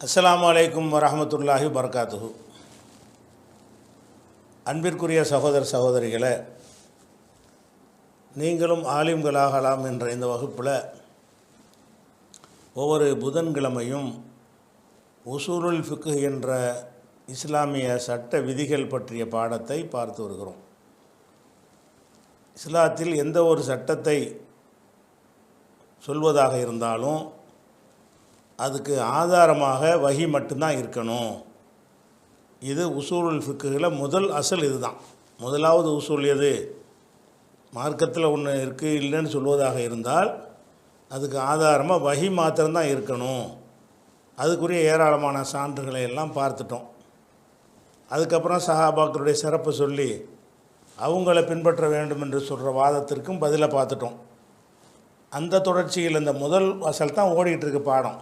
அஸ்ஸலாமு அலைக்கும் வரஹ்மத்துல்லாஹி வபரகாத்துஹு. அன்பிற்குரிய சகோதர சகோதரிகளே, நீங்களும் ஆலிம்களாகலாம் என்ற இந்த வகுப்பில் ஒவ்வொரு புதன்கிழமையும் உசூலுல் ஃபிக்ஹ் என்ற இஸ்லாமிய சட்ட விதிகள் பற்றிய பாடத்தை பார்த்து வருகிறோம். இஸ்லாத்தில் எந்த ஒரு சட்டத்தை சொல்வதாக இருந்தாலும் அதுக்கு ஆதாரமாக வஹி மட்டும்தான் இருக்கணும். இது உசூலுல் ஃபிக்ஹில் முதல் அசல் இதுதான். முதலாவது உசூல் எது? மார்க்கத்தில் ஒன்று இருக்குது இல்லைன்னு சொல்வதாக இருந்தால் அதுக்கு ஆதாரமாக வஹி மாத்திரம்தான் இருக்கணும். அதுக்குரிய ஏராளமான சான்றுகளை எல்லாம் பார்த்துட்டோம். அதுக்கப்புறம் சஹாபாக்களுடைய சிறப்பு சொல்லி அவங்கள பின்பற்ற வேண்டும் என்று சொல்கிற வாதத்திற்கும் பதிலை பார்த்துட்டோம். அந்த தொடர்ச்சியில் இந்த முதல் அசல் தான் ஓடிட்டுருக்கு பாடம்.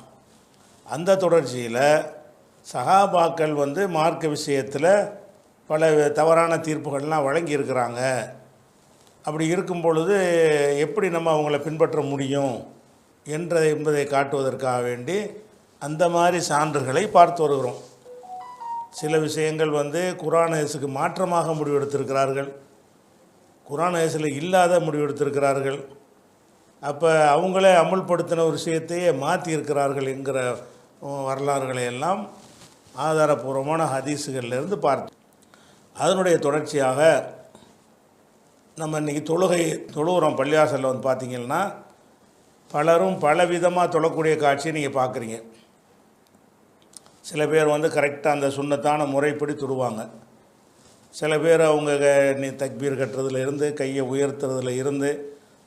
அந்த தொடர்ச்சியில் சஹாபாக்கள் மார்க்க விஷயத்தில் பல தவறான தீர்ப்புகள்லாம் வழங்கியிருக்கிறாங்க. அப்படி இருக்கும் பொழுது எப்படி நம்ம அவங்கள பின்பற்ற முடியும் என்பதை காட்டுவதற்காக வேண்டி அந்த மாதிரி சான்றுகளை பார்த்து வருகிறோம். சில விஷயங்கள் குர்ஆன் ஹதீஸுக்கு மாற்றமாக முடிவெடுத்திருக்கிறார்கள், குர்ஆன் ஹதீஸில் இல்லாத முடிவெடுத்திருக்கிறார்கள். அப்போ அவங்களே அமுல்படுத்தின ஒரு விஷயத்தையே மாற்றியிருக்கிறார்கள் என்கிற வரலாறுகளை எல்லாம் ஆதாரபூர்வமான ஹதீஸுகளிலிருந்து பார்த்தோம். அதனுடைய தொடர்ச்சியாக நம்ம இன்றைக்கி தொழுகிறோம். பள்ளிவாசலில் பார்த்திங்கன்னா பலரும் பலவிதமாக தொழக்கூடிய காட்சியை நீங்கள் பார்க்குறீங்க. சில பேர் கரெக்டாக அந்த சுன்னத்தான முறைப்படி தொழுவாங்க. சில பேர் அவங்க தக்பீர் கட்டுறதுல இருந்து, கையை உயர்த்துறதுல இருந்து,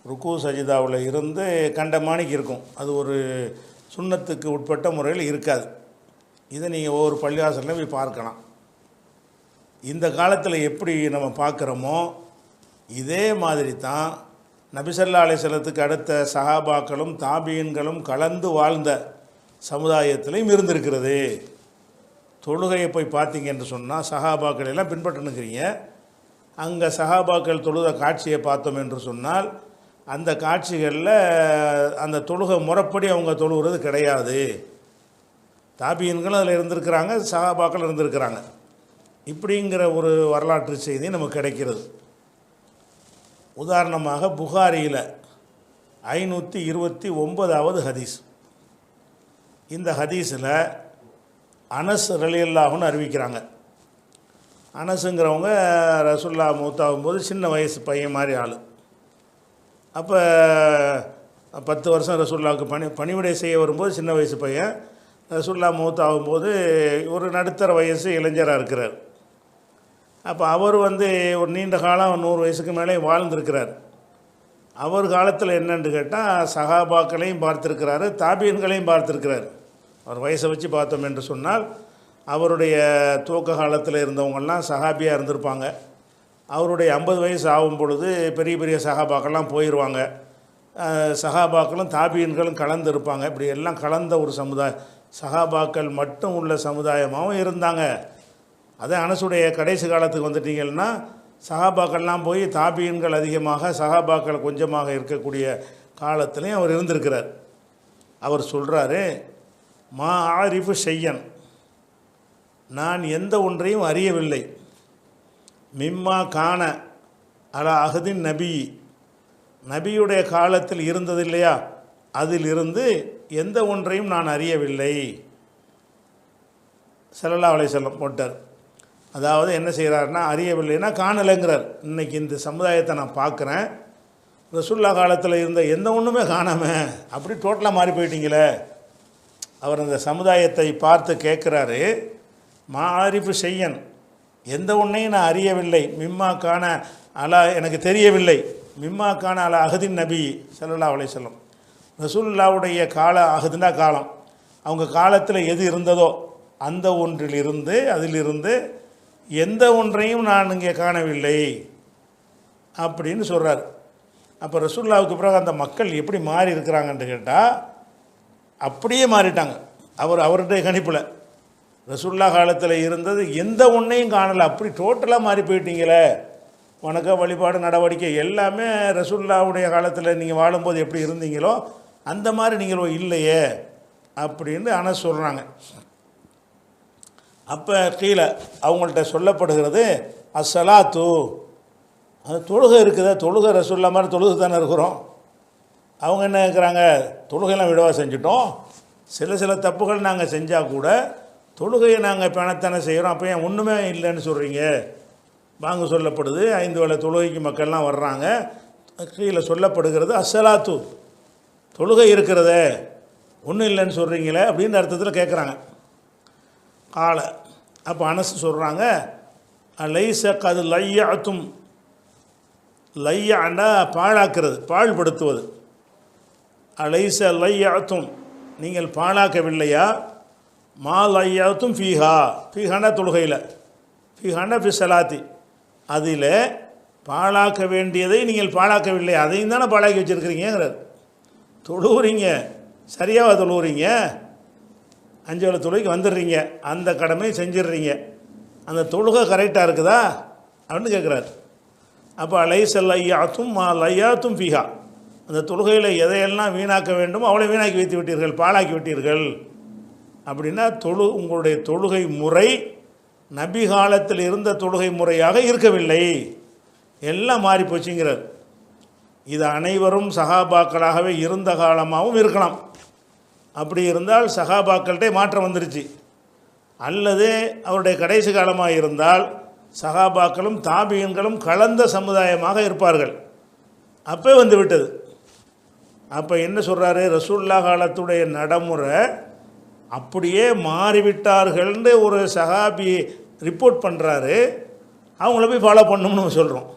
ருக்கு சஜிதாவில் இருந்து கண்டமானிக்கு இருக்கும். அது ஒரு சுன்னத்துக்கு உட்பட்ட முறையில் இருக்காது. இதை நீங்கள் ஒவ்வொரு பள்ளிவாசலில் போய் பார்க்கலாம். இந்த காலத்தில் எப்படி நம்ம பார்க்குறோமோ இதே மாதிரி தான் நபி ஸல்லல்லாஹு அலைஹி வஸல்லத்துக்கு அடுத்த சஹாபாக்களும் தாபீன்களும் கலந்து வாழ்ந்த சமுதாயத்திலையும் இருந்திருக்கிறது. தொழுகையை போய் பார்த்தீங்க என்று சொன்னால் சஹாபாக்கள் எல்லாம் பின்பற்றணுங்கிறீங்க. அங்கே சஹாபாக்கள் தொழுத காட்சியை பார்த்தோம் என்று சொன்னால் அந்த காட்சிகளில் அந்த தொழுகை முறைப்படி அவங்க தொழுகிறது கிடையாது. தாபீன்களும் அதில் இருந்திருக்கிறாங்க, சஹாபாக்கள் இருந்திருக்கிறாங்க. இப்படிங்கிற ஒரு வரலாற்று செய்தி நமக்கு கிடைக்கிறது. உதாரணமாக புகாரியில் 529வது ஹதீஸ். இந்த ஹதீஸில் அனஸ் ரலியல்லாஹுன்னு அறிவிக்கிறாங்க. அனஸுங்கிறவங்க ரசூலுல்லாஹ் மௌத்தாகும்போது சின்ன வயசு பையன் மாதிரி ஆள். அப்போ 10 வருஷம் ரசூலுல்லாஹ்வுக்கு பணிவிடை செய்ய வரும்போது சின்ன வயசு பையன், ரசூலுல்லாஹ் மௌத்தாகும்போது ஒரு நடுத்தர வயசு இளைஞராக இருக்கிறார். அப்போ அவர் ஒரு நீண்ட காலம் 100 வயசுக்கு மேலே வாழ்ந்திருக்கிறார். அவர் காலத்தில் என்னென்று கேட்டால் சஹாபாக்களையும் பார்த்துருக்கிறாரு, தாபீன்களையும் பார்த்துருக்கிறார். அவர் வயசை வச்சு பார்த்தோம் என்று சொன்னால் அவருடைய துவக்க காலத்தில் இருந்தவங்கெல்லாம் சஹாபியாக இருந்திருப்பாங்க. அவருடைய 50 வயசு ஆகும் பொழுது பெரிய பெரிய சஹாபாக்கள்லாம் போயிடுவாங்க. சஹாபாக்களும் தாபீன்களும் கலந்து இருப்பாங்க. இப்படி எல்லாம் கலந்த ஒரு சஹாபாக்கள் மட்டும் உள்ள சமுதாயமாகவும் இருந்தாங்க. அதே அனசுடைய கடைசி காலத்துக்கு வந்துட்டீங்கன்னா சஹாபாக்கள்லாம் போய் தாபீன்கள் அதிகமாக, சஹாபாக்கள் கொஞ்சமாக இருக்கக்கூடிய காலத்துலேயும் அவர் இருந்திருக்கிறார். அவர் சொல்கிறாரு, மா ஆரிஃபு ஷையன், நான் எந்த ஒன்றையும் அறியவில்லை, மிம்மா கான அலா அஹதின் நபி, நபியுடைய காலத்தில் இருந்தது இல்லையா, அதிலிருந்து எந்த ஒன்றையும் நான் அறியவில்லை. ஸல்லல்லாஹு அலைஹி வஸல்லம் போட்டார். அதாவது என்ன செய்கிறாருன்னா, அறியவில்லைன்னா காணலைங்கிறார். இன்றைக்கி இந்த சமுதாயத்தை நான் பார்க்குறேன், ரசூலுல்லாஹ் காலத்தில் இருந்த எந்த ஒன்றுமே காணாமல் அப்படி டோட்டலாக மாறி போயிட்டீங்களே. அவர் அந்த சமுதாயத்தை பார்த்து கேட்குறாரு, மா ஆரிஃபு ஷையன், எந்த ஒன்றையும் நான் அறியவில்லை, மிம்மா கான அலா, எனக்கு தெரியவில்லை, மிம்மா கான அலா அஹதின் நபி ஸல்லல்லாஹு அலைஹி வஸல்லம், ரசூலுல்லாஹ்வுடைய கால, அஹதுனா காலம், அவங்க காலத்தில் எது இருந்ததோ அந்த ஒன்றிலிருந்து, அதிலிருந்து எந்த ஒன்றையும் நான் இங்கே காணவில்லை அப்படின்னு சொல்கிறார். அப்போ ரசூலுல்லாஹ்வுக்கு பிறகு அந்த மக்கள் எப்படி மாறி இருக்கிறாங்கன்னு கேட்டால் அப்படியே மாறிட்டாங்க. அவருடைய கணிப்பில் ரசூலுல்லாஹ் காலத்தில் இருந்தது எந்த ஒன்றையும் காணலை, அப்படி டோட்டலாக மாறி போயிட்டீங்களே. வணக்க வழிபாடு நடவடிக்கை எல்லாமே ரசூலுல்லாஹ்வுடைய காலத்தில் நீங்கள் வாழும்போது எப்படி இருந்தீங்களோ அந்த மாதிரி நீங்களோ இல்லையே அப்படின்னு அனஸ் சொல்கிறாங்க. அப்போ கீழே அவங்கள்ட்ட சொல்லப்படுகிறது அஸ்ஸலாத்து, அது தொழுகை இருக்குதா, தொழுகை ரசூல்லா மாதிரி தொழுகை தானே இருக்கிறோம். அவங்க என்ன இருக்கிறாங்க, தொழுகையெல்லாம் விடவா செஞ்சுட்டோம், சில தப்புகள் நாங்கள் செஞ்சால் கூட தொழுகையை நாங்கள் பேணத்தானே செய்கிறோம், அப்போ ஏன் ஒன்றுமே இல்லைன்னு சொல்கிறீங்க. வாங்க சொல்லப்படுது, 5 வேளை தொழுகைக்கு மக்கள்லாம் வர்றாங்க. கீழே சொல்லப்படுகிறது அஸ்ஸலாத்து, தொழுகை இருக்கிறதே ஒன்றும் இல்லைன்னு சொல்கிறீங்களே அப்படின்ற அர்த்தத்தில் கேட்குறாங்க. காலை அப்போ அனசு சொல்கிறாங்க, லைச கது லையாத்தும், லையாண்டா பாழாக்கிறது, பாழ்படுத்துவது. லைச லையாத்தும், நீங்கள் பாழாக்கவில்லையா, மா லையாத்தும் ஃபீஹா, ஃபீஹானா தொழுகையில், ஃபீஹானா ஃபி சலாத்தி, அதில் பாழாக்க வேண்டியதை நீங்கள் பாழாக்கவில்லை, அதையும் தானே பாழாக்கி வச்சுருக்கிறீங்கிறார். தொழுவுறீங்க, சரியாக தொழுவுறீங்க, 5 வேளை தொழுகைக்கு வந்துடுறீங்க, அந்த கடமையை செஞ்சிடுறீங்க, அந்த தொழுகை கரெக்டாக இருக்குதா அப்படின்னு கேட்குறாரு. அப்போ லைச லையாத்தும் மா லையாத்தும் ஃபீஹா, அந்த தொழுகையில் எதையெல்லாம் வீணாக்க வேண்டுமோ அவளை வீணாக்கி வைத்து விட்டீர்கள், பாழாக்கி விட்டீர்கள். அப்படின்னா உங்களுடைய தொழுகை முறை நபி காலத்தில் இருந்த தொழுகை முறையாக இருக்கவில்லை, எல்லாம் மாறி போச்சுங்கிறார். இது அனைவரும் சஹாபாக்களாகவே இருந்த காலமாகவும் இருக்கலாம். அப்படி இருந்தால் சஹாபாக்கள்கிட்ட மாற்றம் வந்துருச்சு. அல்லது அவருடைய கடைசி காலமாக இருந்தால் சஹாபாக்களும் தாபியன்களும் கலந்த சமுதாயமாக இருப்பார்கள், அப்போ வந்து விட்டது. அப்போ என்ன சொல்கிறாரு, ரசூல்லா காலத்துடைய நடைமுறை அப்படியே மாறிவிட்டார்கள்னு ஒரு சஹாபி ரிப்போர்ட் பண்ணுறாரு. அவங்கள போய் ஃபாலோ பண்ணணும்னு நம்ம சொல்கிறோம்.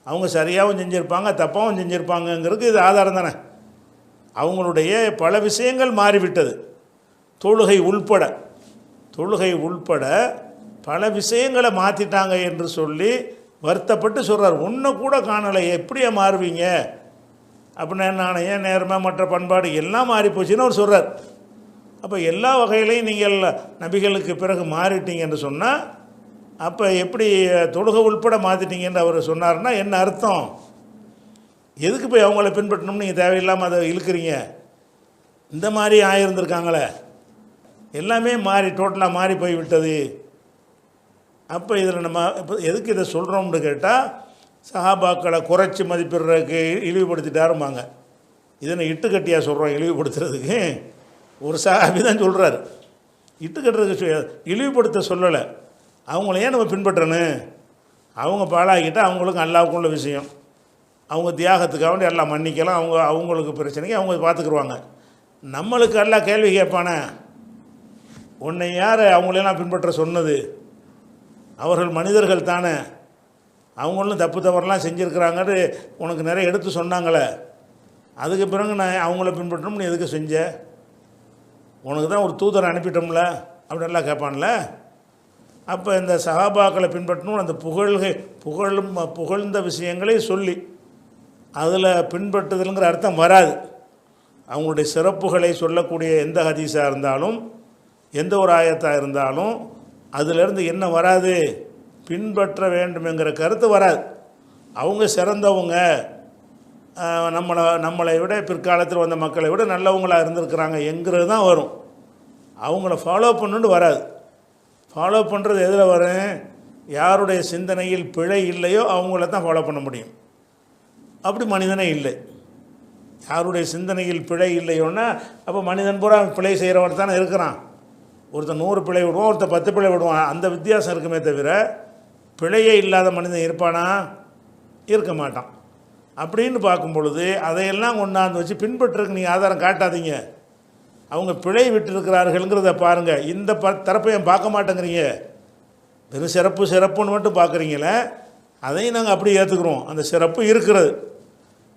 அவங்க சரியாகவும் செஞ்சுருப்பாங்க, தப்பாகவும் செஞ்சுருப்பாங்கங்கிறதுக்கு இது ஆதாரம் தானே. அவங்களுடைய பல விஷயங்கள் மாறிவிட்டது, தொழுகை உள்பட பல விஷயங்களை மாற்றிட்டாங்க என்று சொல்லி வருத்தப்பட்டு சொல்கிறார். ஒன்று கூட காணலை, எப்படியா மாறுவீங்க அப்படின்னா, நாணயம் நேர்மை மற்ற பண்பாடு எல்லாம் மாறி போச்சுன்னு அவர் சொல்கிறார். அப்போ எல்லா வகையிலையும் நீங்கள் நபிகளுக்கு பிறகு மாறிட்டீங்க என்று சொன்னால், அப்போ எப்படி தொழுகை உள்பட மாற்றிட்டீங்கன்னு அவர் சொன்னார்னா என்ன அர்த்தம்? எதுக்கு போய் அவங்கள பின்பற்றணும்னு நீங்கள் தேவையில்லாமல் அதை இழுக்கிறீங்க? இந்த மாதிரி ஆகியிருந்திருக்காங்களே, எல்லாமே மாறி டோட்டலாக மாறி போய் விட்டது. அப்போ இதில் நம்ம இப்போ எதுக்கு இதை சொல்கிறோம்னு கேட்டால், சஹாபாக்களை குறைச்சி மதிப்பிடுறதுக்கு இழிவுபடுத்திட்டாருமாங்க. இதனை இட்டுக்கட்டியாக சொல்கிறோம் இழிவுபடுத்துறதுக்கு. ஒரு சஹாபி தான் சொல்கிறார், இட்டுக்கட்டுறதுக்கு இழிவுபடுத்த சொல்லலை. அவங்கள ஏன் நம்ம பின்பற்றணும்? அவங்க பாழாக்கிட்டால் அவங்களுக்கும் அல்லாவுக்கும் உள்ள விஷயம், அவங்க தியாகத்துக்காக வேண்டி எல்லாம் மன்னிக்கலாம், அவங்களுக்கு பிரச்சனைக்கு அவங்க பார்த்துக்குருவாங்க. நம்மளுக்கு எல்லாம் கேள்வி கேட்பானே, உன்னை யார் அவங்களெல்லாம் பின்பற்ற சொன்னது? அவர்கள் மனிதர்கள் தானே, அவங்களும் தப்பு தவறெல்லாம் செஞ்சுருக்கிறாங்கன்னு உனக்கு நிறைய எடுத்து சொன்னாங்களே, அதுக்கு பிறகு நான் அவங்கள பின்பற்றணும்னு எதுக்கு செஞ்ச? உனக்கு தான் ஒரு தூதரை அனுப்பிட்டோம்ல அப்படின்லாம் கேட்பான்ல. அப்போ இந்த சஹாபாக்களை பின்பற்றணும், அந்த புகழ்ந்த விஷயங்களை சொல்லி அதில் பின்பற்றுதலுங்கிற அர்த்தம் வராது. அவங்களுடைய சிறப்புகளை சொல்லக்கூடிய எந்த ஹதீஸாக இருந்தாலும் எந்த ஒரு ஆயத்தாக இருந்தாலும் அதிலிருந்து என்ன வராது? பின்பற்ற வேண்டுமெங்கிற கருத்து வராது. அவங்க சிறந்தவங்க, நம்மளை விட பிற்காலத்தில் வந்த மக்களை விட நல்லவங்களாக இருந்திருக்கிறாங்க என்கிறது தான் வரும். அவங்கள ஃபாலோ பண்ணுன்னு வராது. ஃபாலோ பண்ணுறது எதில் வரும்? யாருடைய சிந்தனையில் பிழை இல்லையோ அவங்கள தான் ஃபாலோ பண்ண முடியும். அப்படி மனிதனே இல்லை. யாருடைய சிந்தனையில் பிழை இல்லையோன்னா அப்போ மனிதன் பூரா பிழை செய்கிறவன் தானே இருக்கிறான். ஒருத்தன் 100 பிழை விடுவான், ஒருத்தன் 10 பிழை விடுவான். அந்த வித்தியாசம் இருக்குமே தவிர பிழையே இல்லாத மனிதன் இருப்பானா? இருக்க மாட்டான். அப்படின்னு பார்க்கும் பொழுது அதையெல்லாம் கொண்டாந்து வச்சு பின்பற்றுறதுக்கு நீங்கள் ஆதாரம் காட்டாதீங்க. அவங்க பிழை விட்டுருக்கிறார்கள்ங்கிறத பாருங்கள். இந்த தரப்பையும் பார்க்க மாட்டேங்கிறீங்க, வெறும் சிறப்புன்னு மட்டும் பார்க்குறீங்களே. அதையும் நாங்கள் அப்படி ஏற்றுக்கிறோம், அந்த சிறப்பு இருக்கிறது,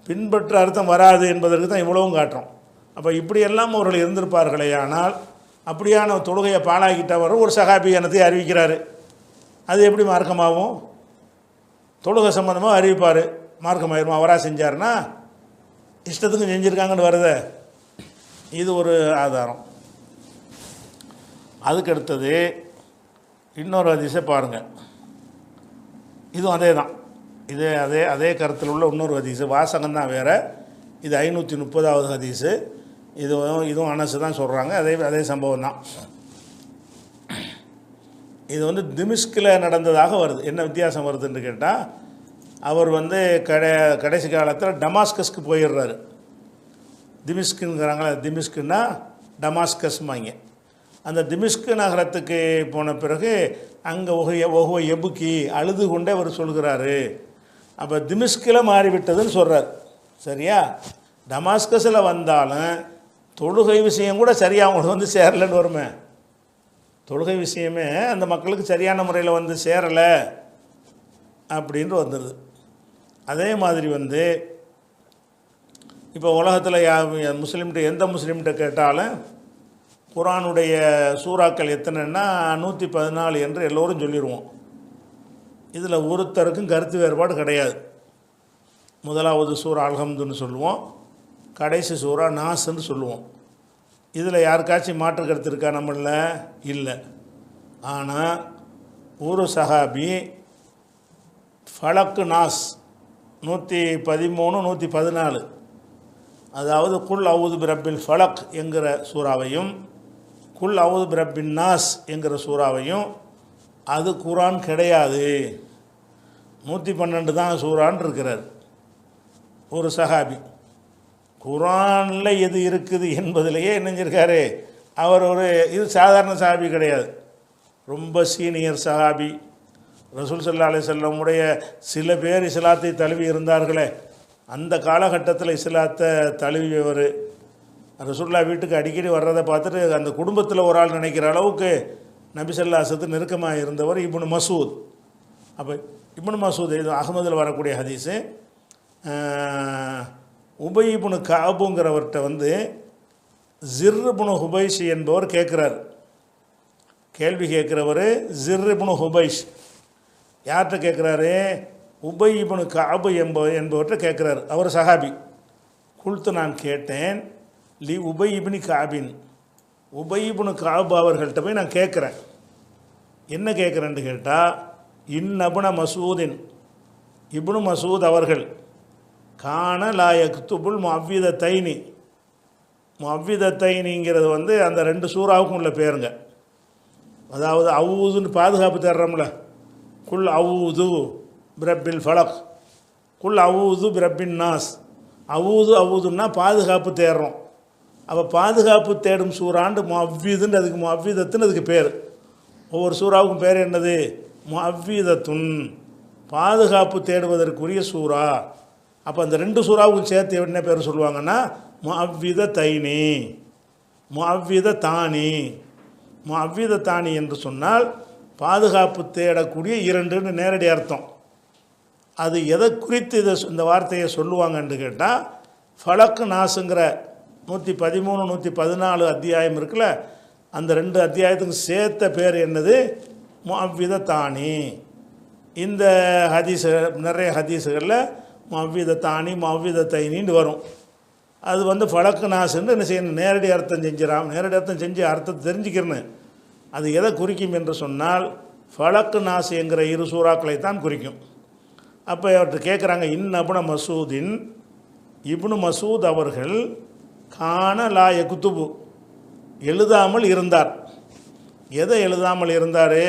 பின்பற்ற அர்த்தம் வராது என்பதற்கு தான் இவ்வளவும் காட்டுறோம். அப்போ இப்படியெல்லாம் அவர்கள் இருந்திருப்பார்களே. ஆனால் அப்படியான தொழுகையை பாழாக்கிட்டவரும் ஒரு சகாபியானத்தை அறிவிக்கிறாரு. அது எப்படி மார்க்கமாகும்? தொழுகை சம்பந்தமாக அறிவிப்பார், மார்க்கமாயிருமா? அவராக செஞ்சார்னா இஷ்டத்துக்கு செஞ்சுருக்காங்கன்னு வருது. இது ஒரு ஆதாரம். அதுக்கடுத்தது இன்னொரு ஹதீஸை பாருங்கள். இதுவும் அதே தான், அதே கருத்தில் உள்ள இன்னொரு ஹதீஸு, வாசகம்தான் வேறு. இது 530வது ஹதீஸு. இதுவும் அனசு தான் சொல்கிறாங்க, அதே சம்பவம் தான். இது வந்து திமிஷ்கில் நடந்ததாக வருது. என்ன வித்தியாசம் வருதுன்னு கேட்டால், அவர் வந்து கடைசி காலத்தில் டமாஸ்கஸ்க்கு போயிடுறாரு. திமிஷ்குங்கிறாங்களா, திமிஷ்குன்னா டமாஸ்கஸ்மாங்க. அந்த திமிஷ்கு நகரத்துக்கு போன பிறகு அங்கே ஒகுவ எபுக்கி அழுது கொண்டே அவர் சொல்கிறாரு. அப்போ திமிஷ்கில் மாறிவிட்டதுன்னு சொல்கிறார். சரியா? டமாஸ்கஸில் வந்தாலும் தொழுகை விஷயம் கூட சரியாக அவங்களுக்கு வந்து சேரலைன்னு வருமே. தொழுகை விஷயமே அந்த மக்களுக்கு சரியான முறையில் வந்து சேரலை அப்படின்ட்டு வந்துடுது. அதே மாதிரி வந்து இப்போ உலகத்தில் முஸ்லீம்கிட்ட எந்த முஸ்லீம்கிட்ட கேட்டாலும் குர்ஆனுடைய சூறாக்கள் எத்தனைன்னா 114 என்று எல்லோரும் சொல்லிடுவோம். இதில் ஒருத்தருக்கும் கருத்து வேறுபாடு கிடையாது. முதலாவது சூரா அல்ஹம்துன்னு சொல்லுவோம், கடைசி சூரா நாஸ்ன்னு சொல்லுவோம். இதில் யாருக்காச்சும் மாற்று கருத்து இருக்கா? நம்மள இல்லை. ஆனால் ஒரு சஹாபி ஃபலக்கு நாஸ் 113 114, அதாவது குல் அவுது பிரபில் ஃபலக் என்கிற சூறாவையும் குல் அவுது பிரபின் நாஸ் என்கிற சூறாவையும் அது குர்ஆன் கிடையாது, 112 தான் சூறான் இருக்கிறார் ஒரு சஹாபி. குர்ஆனில் எது இருக்குது என்பதிலேயே என்னஞ்சிருக்காரு அவர். இது சாதாரண சஹாபி கிடையாது, ரொம்ப சீனியர் சஹாபி. ரசூல் ஸல்லல்லாஹு அலைஹி வஸல்லம் உடைய சில பேர் இஸ்லாத்தை தழுவி இருந்தார்களே, அந்த காலகட்டத்தில் இஸ்லாத்தை தழுவியவர். ரசூலுல்லாஹ் வீட்டுக்கு அடிக்கடி வர்றதை பார்த்துட்டு அந்த குடும்பத்தில் ஒரு ஆள் நினைக்கிற அளவுக்கு நபி ஸல்லல்லாஹு அலைஹி வஸல்லம் நெருக்கமாக இருந்தவர் இப்னு மசூத். அப்போ இப்னு மசூத் இது அஹ்மதில் வரக்கூடிய ஹதீஸு. உபை இப்னு கஅபுங்கிறவர்கிட்ட வந்து ஜிர் இப்னு ஹுபைஷ் என்பவர் கேட்குறார். கேள்வி கேட்குறவர் ஜிர் இப்னு ஹுபைஷ். யார்கிட்ட கேட்குறாரு? உபை இப்னு கஅபு என்பவர்கிட்ட கேட்குறாரு. அவர் சஹாபி. குல்த்து நான் கேட்டேன், லி உபை இப்னு கஅபின், உபை இப்னு கஅப் அவர்கள்ட்ட போய் நான் கேட்குறேன். என்ன கேட்குறேன்னு கேட்டால், இப்னு மசூதின், இப்னு மசூத் அவர்கள் கான லா யக்துபுல் முஅவ்விதத்தைனி, முஅவ்விதத்தைனிங்கிறது வந்து அந்த 2 சூறாவுக்கும் உள்ள பேருங்க. அதாவது அவுதுன்னு பாதுகாப்பு தேடுறோம்ல, குல் அவுது பிரபில் ஃபலக், குல் அவுது பிரபின் நாஸ். அவுதுன்னா பாதுகாப்பு தேடுறோம். அப்போ பாதுகாப்பு தேடும் சூறாண்டு முஅவ்விதுன்னு, அதுக்கு முஅவ்விதத்துன்னு அதுக்கு பேர். ஒவ்வொரு சூறாவுக்கும் பேர் என்னது? முஅவ்விதத்துன், பாதுகாப்பு தேடுவதற்குரிய சூறா. அப்போ அந்த 2 சூறாவுக்கும் சேர்த்து என்ன பேர் சொல்லுவாங்கன்னா முஅவ்விதத்தைனி, முஅவ்விதத்தானி. முஅவ்விதத்தானி என்று சொன்னால் பாதுகாப்பு தேடக்கூடிய 2ன்னு நேரடி அர்த்தம். அது எதை குறித்து இந்த வார்த்தையை சொல்லுவாங்கன்னு கேட்டால், ஃபலக்கு நாஸுங்கிற 113 114 அத்தியாயம் இருக்குல்ல, அந்த 2 அத்தியாயத்துக்கு சேர்த்த பேர் என்னது? முஅவ்விதத்தானி. இந்த ஹதீஸு நிறைய ஹதீஸுகளில் முஅவ்விதத்தானி முஅவ்விதத்தைனின்னு வரும். அது வந்து ஃபலக்கு நாஸுன்னு என்ன செய்யணும்? நேரடி அர்த்தம் செஞ்சிடாம, நேரடி அர்த்தம் செஞ்சு அர்த்தத்தை தெரிஞ்சுக்கிறேன்னு. அது எதை குறிக்கும் என்று சொன்னால் ஃபலக்கு நாஸ் என்கிற 2 சூறாக்களை தான் குறிக்கும். அப்போ அவர்கிட்ட கேட்குறாங்க, இப்னு மசூதின், இப்னு மசூத் அவர்கள் கான லா யக்துபு, எழுதாமல் இருந்தார். எதை எழுதாமல் இருந்தார்?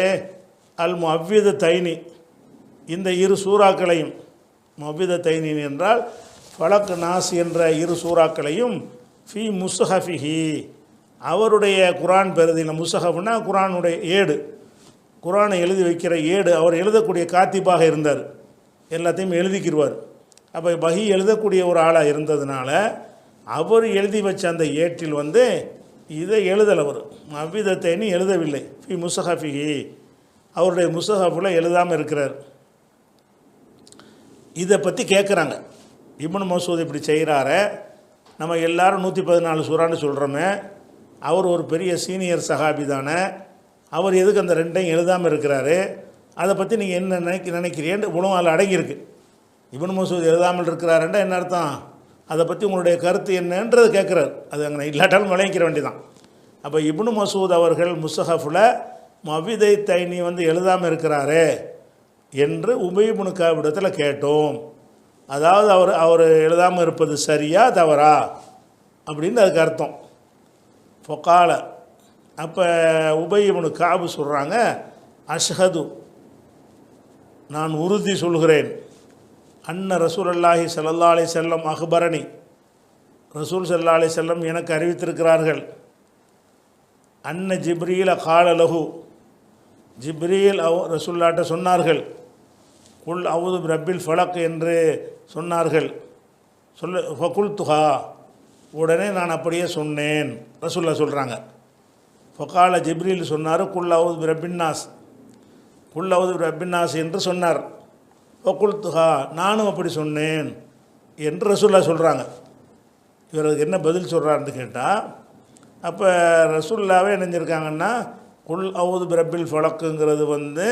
அல் முஅவ்விதத்தைனி, இந்த 2 சூறாக்களையும். முஅவ்விதத்தைனி என்றால் ஃபலக் நாஸ் என்ற 2 சூறாக்களையும் ஃபி முஸ்ஹஃபிஹி, அவருடைய குர்ஆன் பிரதியில், முஸ்ஹஃப்னா குர்ஆனுடைய ஏடு, குர்ஆனை எழுதி வைக்கிற ஏடு. அவர் எழுதக்கூடிய காத்திபாக இருந்தார், எல்லாத்தையும் எழுதிக்கிடுவார். அப்போ வஹி எழுதக்கூடிய ஒரு ஆளாக இருந்ததுனால அவர் எழுதி வச்ச அந்த ஏட்டில் வந்து இதை எழுதலை. அவர் முஅவ்விதத்தைனி எழுதவில்லை. ஃபி முஸ்ஹஃபிஹி, அவருடைய முஸ்ஹஃபில் எழுதாமல் இருக்கிறார். இதை பற்றி கேட்குறாங்க. இப்னு மசூத் இப்படி செய்கிறாரு, நம்ம எல்லாரும் 114 சூறான்னு சொல்கிறோமே, அவர் ஒரு பெரிய சீனியர் சஹாபி தானே, அவர் எதுக்கு அந்த 2ஐயும் எழுதாமல் இருக்கிறாரு? அதை பற்றி நீங்கள் என்ன நினைக்கிறீன்னு உணவு அதில் அடங்கியிருக்கு. இப்னு மசூத் எழுதாமல் இருக்கிறாருன்றா என்ன அர்த்தம்? அதை பற்றி உங்களுடைய கருத்து என்னன்றது கேட்குறாரு. அது அங்கே இல்லாட்டாலும் விளங்கிக்கிற வேண்டியதான். அப்போ இப்னு மசூத் அவர்கள் முஸ்ஹஃபில் முஅவ்விதத்தைனி வந்து எழுதாமல் இருக்கிறாரு என்று உபை இப்னு கஅபிடத்தில் கேட்டோம். அதாவது அவர் எழுதாமல் இருப்பது சரியா தவறா அப்படின்னு அதுக்கு அர்த்தம். ஃபகால, அப்போ உபை இப்னு கஅப் சொல்கிறாங்க, அஷ்ஹது நான் உறுதி சொல்கிறேன், அன்ன ரசூலுல்லாஹி ஸல்லல்லாஹு அலைஹி வஸல்லம் அக்பரணி ரசூல் ஸல்லல்லாஹு அலைஹி வஸல்லம் எனக்கு அறிவித்திருக்கிறார்கள், அன்ன ஜிப்ரீல கால லஹு ஜிப்ரீல் ரசூலுல்லாஹ்ட்ட சொன்னார்கள், குல் அவுது பிரபில் ஃபலக் என்று சொன்னார்கள். ஃபகுல்துஹா உடனே நான் அப்படியே சொன்னேன் ரசூலுல்லாஹ் சொல்கிறாங்க. ஃபகால ஜிப்ரீல் சொன்னார், குல் அவுது பிரபின்னாஸ் குல் அவுது பிரபின்னாஸ் என்று சொன்னார். ஃபகுல்துஹா நானும் அப்படி சொன்னேன் என்று ரசூலுல்லாஹ் சொல்கிறாங்க. இவருக்கு என்ன பதில் சொல்கிறாருன்னு கேட்டால், அப்போ ரசூலுல்லாவே நினைஞ்சிருக்காங்கன்னா குல் அவுது பிரபில் ஃபலக்குங்கிறது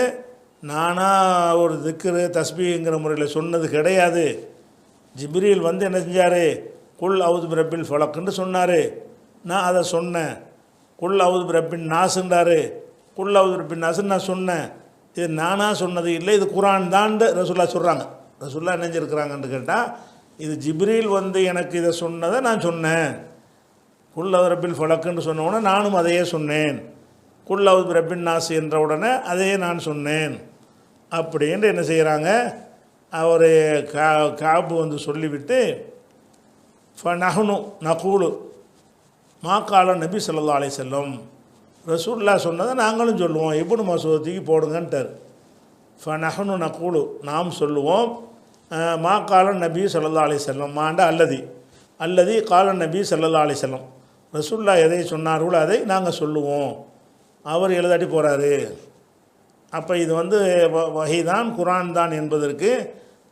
நானாக ஒரு திக்ரு தஸ்பீங்கிற முறையில் சொன்னது கிடையாது. ஜிப்ரீல் என்ன செஞ்சார், குல் அவுது பிரபில் ஃபலக்குன்னு சொன்னார், நான் அதை சொன்னேன். குல் அவுது பிரபின் நாசுன்றார், குல் அவுது பிரபின் நாசுன்னு நான் சொன்னேன். இது நானாக சொன்னது இல்லை, இது குரான் தான் ரசூலுல்லாஹ் சொல்கிறாங்க. ரசூலுல்லாஹ் நினைஞ்சிருக்கிறாங்கன்னு கேட்டால், இது ஜிப்ரீல் எனக்கு இதை சொன்னதை நான் சொன்னேன். குல் அவுது பிரபில் ஃபலக்குன்னு சொன்ன உடனே நானும் அதையே சொன்னேன். குல் அவுது பிரபின் நாஸ் என்ற உடனே அதையே நான் சொன்னேன் அப்படின்னு என்ன செய்கிறாங்க, அவர் காபு சொல்லிவிட்டு, ஃபநஹ்னு நகூலு மா கால நபி ஸல்லல்லாஹு அலைஹி வஸல்லம் ரசூலுல்லாஹ் சொன்னதை நாங்களும் சொல்லுவோம், இப்னு மஸ்ஊதுக்கு போடுங்கன்ட்டார். ஃபநஹ்னு நகூலு நாம் சொல்லுவோம், மா கால நபி ஸல்லல்லாஹு அலைஹி வஸல்லம் மாண்ட அல்லதி கால நபி ஸல்லல்லாஹு அலைஹி வஸல்லம் ரசூலுல்லாஹ் எதை சொன்னார்களோ அதை நாங்கள் சொல்லுவோம். அவர் எழுதாட்டி போகிறாரு. அப்போ இது வஹீதான் குரான் தான் என்பதற்கு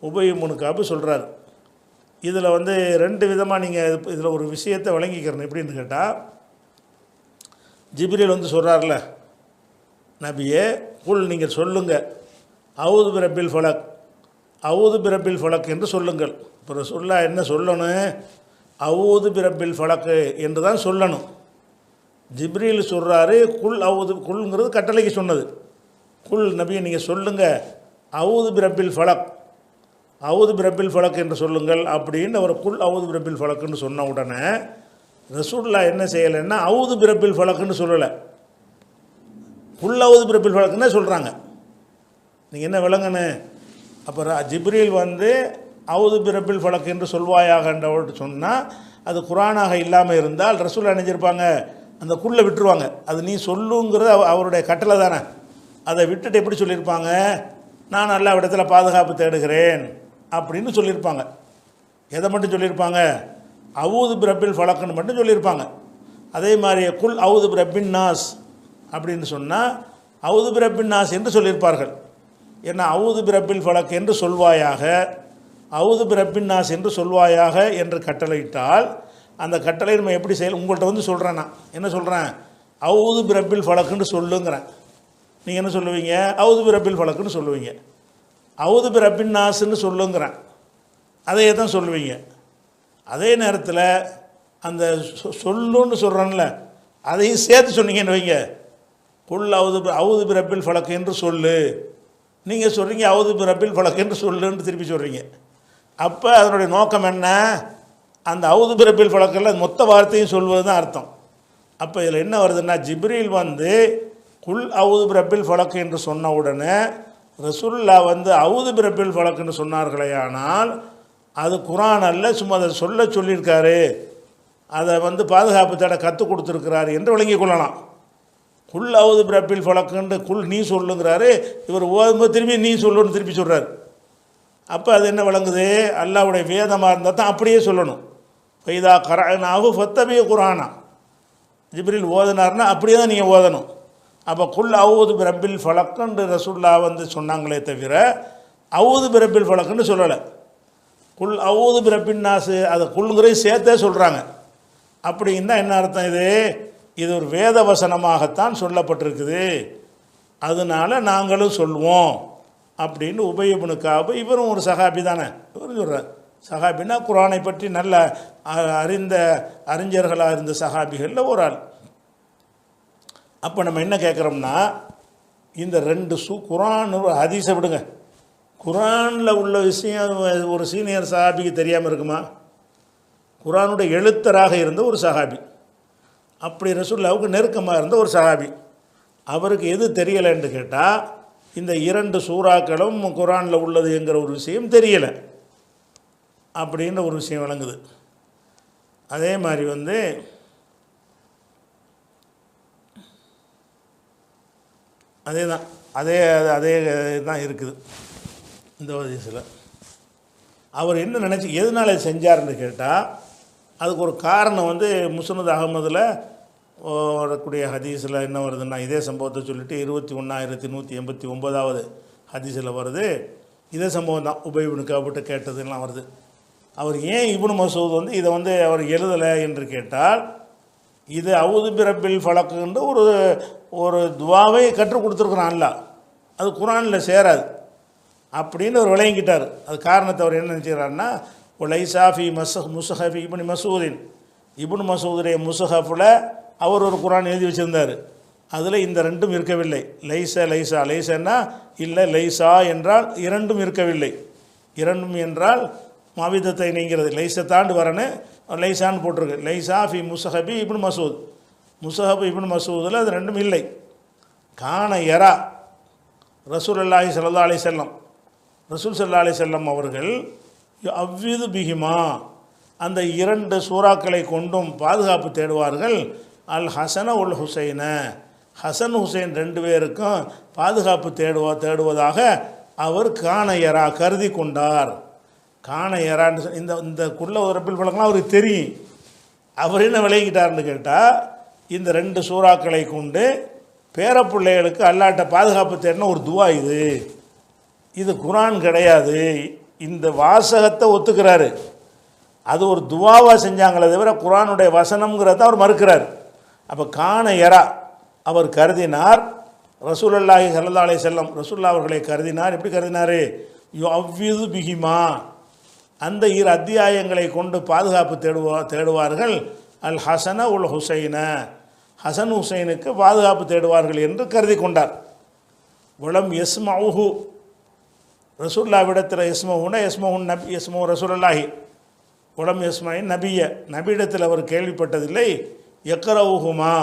உபய் இப்னு கஅப் சொல்கிறார். இதில் ரெண்டு விதமாக நீங்கள் இதில் ஒரு விஷயத்தை வழங்கிக்கிறேன். எப்படின்னு கேட்டால், ஜிப்ரீல் சொல்கிறார்ல, நபியே குல் நீங்கள் சொல்லுங்கள், அவுது பிரபில் ஃபலக் அவுது பிரபில் ஃபலக் என்று சொல்லுங்கள். இப்போ ரசூலுல்லாஹ் என்ன சொல்லணும், அவுது பிரபில் ஃபலக்கு என்று தான் சொல்லணும். ஜிப்ரீல் சொல்கிறாரு குல் அவுது, குல்ங்கிறது கட்டளைக்கு சொன்னது. குல் நபியை நீங்கள் சொல்லுங்கள், அவுது பிரபில் ஃபலக் அவுது பிரபில் ஃபலக் என்று சொல்லுங்கள் அப்படின்னு அவர் குல் அவுது பிரபில் ஃபலக்குன்னு சொன்ன உடனே ரசூலுல்லாஹ் என்ன செய்யலைன்னா அவுது பிரபில் ஃபலக்குன்னு சொல்லலை, குல் அவுது பிரபில் ஃபலக்குன்னு சொல்கிறாங்க. நீங்கள் என்ன விளங்கணும், அப்புறம் ஜிப்ரீல் அவுது பிரபில் ஃபலக் என்று சொல்வாயாக சொன்னால் அது குரானாக இல்லாமல் இருந்தால் ரசூலுல்லாஹ் நினைஞ்சிருப்பாங்க அந்த குல்லை விட்டுருவாங்க. அது நீ சொல்லுங்கிறது அவருடைய கட்டளை தானே. அதை விட்டுட்டு எப்படி சொல்லியிருப்பாங்க, நான் எல்லா இடத்துல பாதுகாப்பு தேடுகிறேன் அப்படின்னு சொல்லியிருப்பாங்க. எதை மட்டும் சொல்லியிருப்பாங்க, அவுது பிரபில் ஃபலக்குன்னு மட்டும் சொல்லியிருப்பாங்க. அதே மாதிரி குல் அவுது பிரபின் நாஸ் அப்படின்னு சொன்னால் அவுது பிரபின் நாஸ் என்று சொல்லியிருப்பார்கள். ஏன்னா அவுது பிரபில் ஃபலக் என்று சொல்வாயாக, அவுது பிரபின் நாஸ் என்று சொல்வாயாக என்று கட்டளையிட்டால் அந்த கட்டளை நம்ம எப்படி செய்யலாம். உங்கள்கிட்ட சொல்கிறேன், நான் என்ன சொல்கிறேன், அவுது பிரபில் ஃபலக்குன்னு சொல்லுங்கிறேன். நீங்கள் என்ன சொல்லுவீங்க, அவுது பிரபில் ஃபலக்குன்னு சொல்லுவீங்க. அவுது பிரபின் நாஸ்ன்னு சொல்லுங்கிறேன், அதையே தான் சொல்லுவீங்க. அதே நேரத்தில் அந்த சொல்லுன்னு சொல்கிறேன்ல அதையும் சேர்த்து சொன்னீங்கன்னு வைங்க, குல் அவுது பிரபில் ஃபலக் என்று சொல்லு. நீங்கள் சொல்கிறீங்க அவுது பிரபில் ஃபலக் என்று சொல்லுன்னு திருப்பி சொல்கிறீங்க. அப்போ அதனுடைய நோக்கம் என்ன, அந்த அவுது பிரபில் ஃபலக்கில் மொத்த வார்த்தையும் சொல்வது தான் அர்த்தம். அப்போ இதில் என்ன வருதுன்னா, ஜிப்ரீல் குல் அவுது பிரபில் ஃபலக் என்று சொன்ன உடனே ரசூலுல்லாஹ் அவுது பிரபில் ஃபலக்குன்னு சொன்னார்களே, ஆனால் அது குரான் அல்ல, சும்மா அதை சொல்லியிருக்காரு, அதை பாதுகாப்பு தடை கற்றுக் கொடுத்துருக்கிறாரு என்று விளங்கி கொள்ளலாம். குல் அவுது பிரபில் ஃபலக்குன்னு குல் நீ சொல்லுங்கிறாரு, இவர் ஓதும்போது திரும்பி நீ சொல்லுன்னு திருப்பி சொல்கிறார். அப்போ அது என்ன விளங்குது, அல்லாஹ்வுடைய வேதமாக இருந்தால் தான் அப்படியே சொல்லணும். ஃபைதா கரஅனாஹு ஃபத்தபி குரானா, ஜிப்ரீல் ஓதுனார்னா அப்படியே தான் நீங்கள் ஓதணும். அப்போ குல் அவுது பிரபில் ஃபலக்குன்னு ரசூலுல்லாஹ் சொன்னாங்களே தவிர அவுது பிரபில் ஃபலக்குன்னு சொல்லலை. குல் அவுது பிரபின் நாசு அதை குல்லுங்கிறதையும் சேர்த்தே சொல்கிறாங்க. அப்படின்னா என்ன அர்த்தம், இது ஒரு வேத வசனமாகத்தான் சொல்லப்பட்டிருக்குது, அதனால் நாங்களும் சொல்லுவோம் அப்படின்னு உபய் இப்னு கஅப், இவரும் ஒரு சஹாபி தானே, இவரும் சொல்கிறார். சஹாபின்னா குரானை பற்றி நல்ல அறிந்த அறிஞர்களாக இருந்த சஹாபிகளில் ஒரு ஆள். அப்போ நம்ம என்ன கேட்குறோம்னா, இந்த ரெண்டு குரான் ஹதீஸை விடுங்க, குரானில் உள்ள விஷயம் ஒரு சீனியர் சஹாபிக்கு தெரியாமல் இருக்குமா? குரானுடைய எழுத்தராக இருந்த ஒரு சஹாபி, அப்படி ரசூலுல்லாஹ்வுக்கு நெருக்கமாக இருந்த ஒரு சஹாபி, அவருக்கு எது தெரியலைன்னு கேட்டால் இந்த 2 சூறாக்களும் குர்ஆனில் உள்ளது என்கிற ஒரு விஷயம் தெரியலை அப்படின்ற ஒரு விஷயம் விளங்குது. அதே மாதிரி வந்து அதே தான் அதே அதே தான் இருக்குது இந்த ஹதீஸில். அவர் என்ன நினச்சி எதனால் செஞ்சார்னு கேட்டால் அதுக்கு ஒரு காரணம் வந்து முஸ்னத் அகமதில் வரக்கூடிய ஹதீஸில் என்ன வருதுன்னா, இதே சம்பவத்தை சொல்லிட்டு 21,189வது ஹதீஸில் வருது. இதே சம்பவம் தான், உபை இப்னு கஅப் கேட்டதுலாம் வருது. அவர் ஏன் இப்னு மசூத் வந்து இதை வந்து அவர் எழுதலை என்று கேட்டால், இது அவுது பிரபில் ஃபலக்குன்ற ஒரு துவாவை கற்றுக் கொடுத்துருக்குறான் அல்லாஹ், அது குர்ஆனில் சேராது அப்படின்னு அவர் விளங்கிட்டார். அது காரணத்தை அவர் என்ன நினச்சிக்கிறாருன்னா, லைசாஃபி முஸ்ஹஃபி இப்னு மசூதின், இப்னு மசூதுடைய முஸ்ஹஃபில் அவர் ஒரு குர்ஆன் எழுதி வச்சுருந்தார், அதில் இந்த ரெண்டும் இருக்கவில்லை. லைசா லைசன்னா இல்லை, லைசா என்றால் இரண்டும் இருக்கவில்லை. இரண்டும் என்றால் மாவிதத்தை நீங்கிறது, லைசை தாண்டு வரணும், லைசான்னு போட்டிருக்கு. லைசாஃபி முஸ்ஹஃபி இப்னு மசூத், முஸ்ஹஃப் இப்னு மசூதில் அது ரெண்டும் இல்லை. கான யரா ரசூலுல்லாஹி ஸல்லல்லாஹு அலைஹி வஸல்லம், ரசூல் ஸல்லல்லாஹு அலைஹி வஸல்லம் அவர்கள் அவ்விது பிஹிமா, அந்த 2 சூறாக்களை கொண்டும் பாதுகாப்பு தேடுவார்கள். அல் ஹசன உல் ஹுசைன, ஹசன் ஹுசைன் 2 பேருக்கும் பாதுகாப்பு தேடுவதாக அவர் காணையரா கருதி கொண்டார். காணையரான்னு இந்த குள்ள ரப்பில் பழக்கலாம் அவருக்கு தெரியும். அவர் என்ன விளங்கிட்டார்னு கேட்டால், இந்த 2 சூறாக்களை கொண்டு பேரப்பிள்ளைகளுக்கு அல்லாட்ட பாதுகாப்பு தேடின ஒரு துவா இது குர்ஆன் கிடையாது. இந்த வாசகத்தை ஒத்துக்கிறாரு, அது ஒரு துவாவாக செஞ்சாங்களே தவிர குர்ஆனுடைய வசனம்ங்கிறத அவர் மறுக்கிறார். அப்போ காணையரா அவர் கருதினார், ரசூலுல்லாஹி ஸல்லல்லாஹு அலைஹி வஸல்லம் ரசூலுல்லாஹ் அவர்களை கருதினார். எப்படி கருதினார்? அவ்விது பிஹிமா, அந்த 2 அத்தியாயங்களை கொண்டு பாதுகாப்பு தேடுவார்கள். அல் ஹசன உல் ஹுசைன, ஹசன் ஹுசைனுக்கு பாதுகாப்பு தேடுவார்கள் என்று கருதி கொண்டார். உலம் எஸ்மவுஹு, ரசூலுல்லாஹ்விடத்தில் எஸ்மஹு ரசூலுல்லாஹி, உலம் எஸ்மாயின் நபிய, நபியிடத்தில் அவர் கேள்விப்பட்டதில்லை. யக்ரவுஹுமா,